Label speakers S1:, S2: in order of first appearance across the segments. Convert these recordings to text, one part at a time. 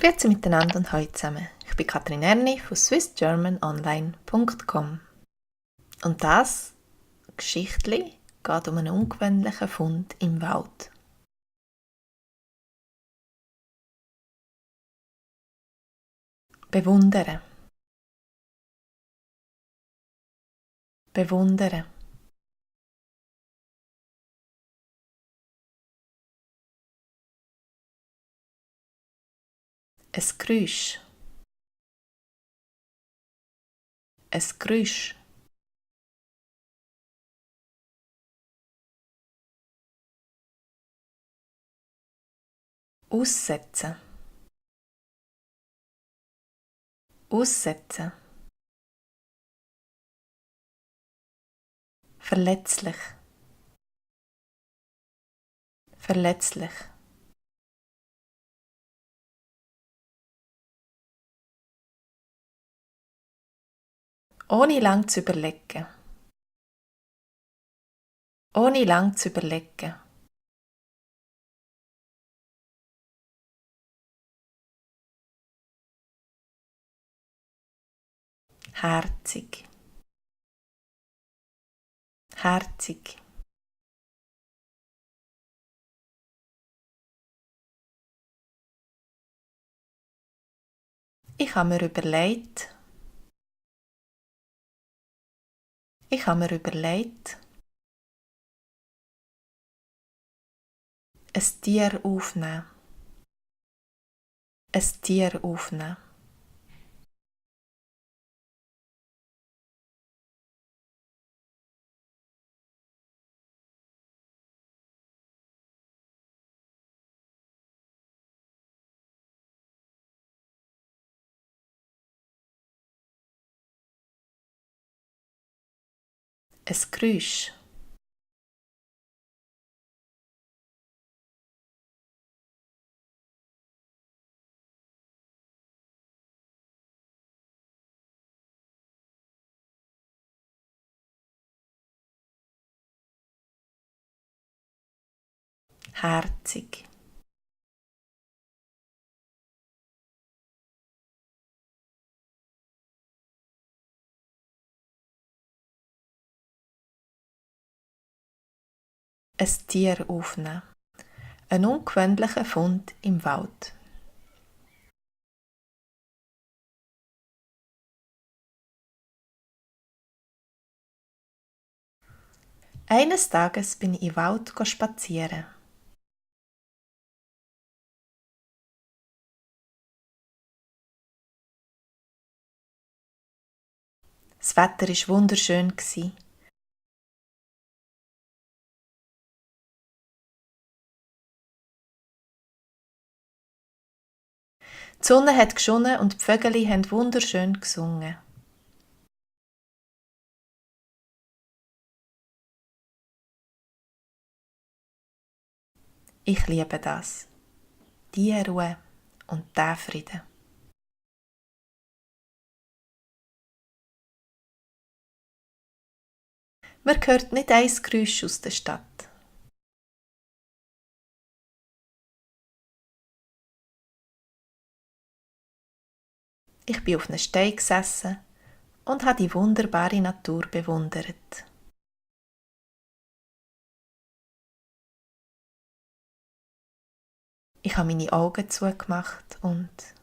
S1: Grüezi miteinander und hallo zusammen. Ich bin Katrin Erni von swissgermanonline.com. Und das Geschichtli geht um einen ungewöhnlichen Fund im Wald. Bewundern. Bewundern. Ein Geräusch. Ein Geräusch. Aussetzen. Aussetzen. Verletzlich. Verletzlich. Ohne lang zu überlegen. Ohne lang zu überlegen. Herzig. Herzig. Ich habe mir überlegt, ein Tier aufnehmen. Ein Tier aufnehmen. Ein Geräusch. Herzig. Ein Tier aufnehmen. Ein ungewöhnlicher Fund im Wald. Eines Tages bin ich im Wald spazieren. Das Wetter war wunderschön. Die Sonne hat geschonnen und die Vögel haben wunderschön gesungen. Ich liebe das. Die Ruhe und der Frieden. Man hört nicht ein Geräusch aus der Stadt. Ich bin auf einem Stein gesessen und habe die wunderbare Natur bewundert. Ich habe meine Augen zugemacht und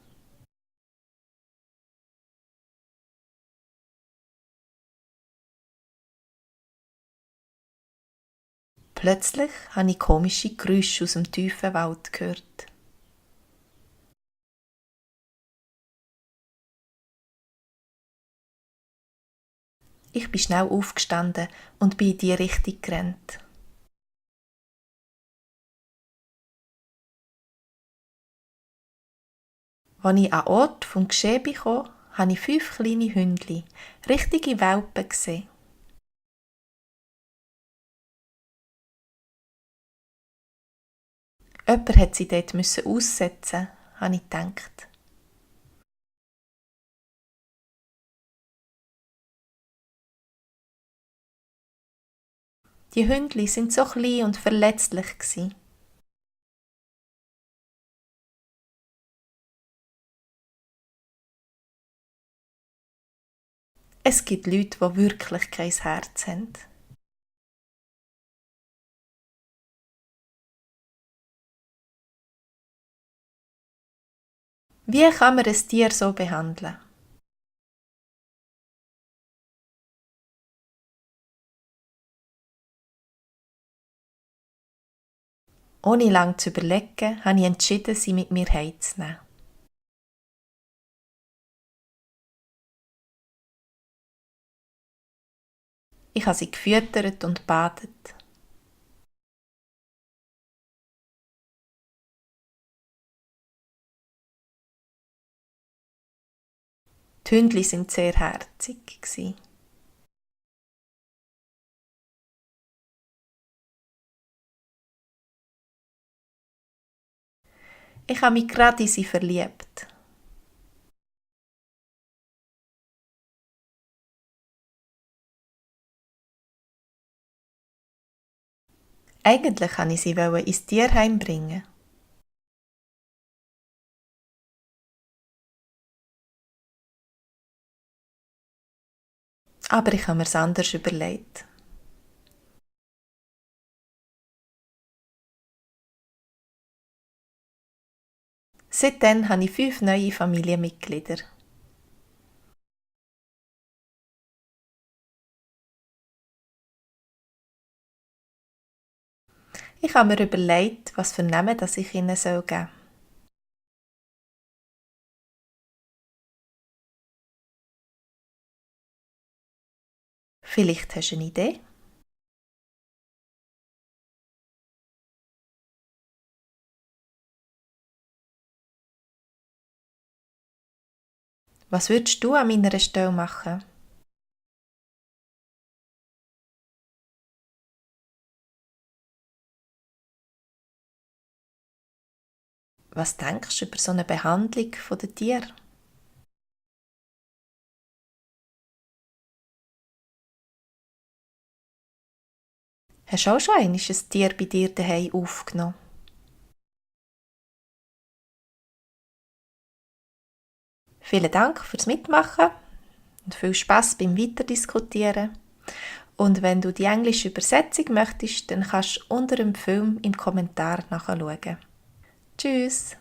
S1: plötzlich habe ich komische Geräusche aus dem tiefen Wald gehört. Ich bin schnell aufgestanden und bin in die Richtung gerannt. Als ich an den Ort vom Geschehen kam, habe ich 5 kleine Hündchen, richtige Welpen gesehen. Jemand hat sie dort aussetzen, habe ich gedacht. Die Hündchen sind so klein und verletzlich. Es gibt Leute, die wirklich kein Herz haben. Wie kann man ein Tier so behandeln? Ohne lange zu überlegen, habe ich entschieden, sie mit mir heimzunehmen. Ich habe sie gefüttert und badet. Die Hündli waren sehr herzig. Ich habe mich gerade in sie verliebt. Eigentlich wollte ich sie ins Tierheim bringen. Aber ich habe mir's anders überlegt. Seitdem habe ich 5 neue Familienmitglieder. Ich habe mir überlegt, was für Namen das ich ihnen geben soll. Vielleicht hast du eine Idee? Was würdest du an meiner Stelle machen? Was denkst du über so eine Behandlung der Tiere? Hast du auch schon einmal ein Tier bei dir daheim aufgenommen? Vielen Dank fürs Mitmachen und viel Spaß beim Weiterdiskutieren. Und wenn du die englische Übersetzung möchtest, dann kannst du unter dem Film im Kommentar nachschauen. Tschüss!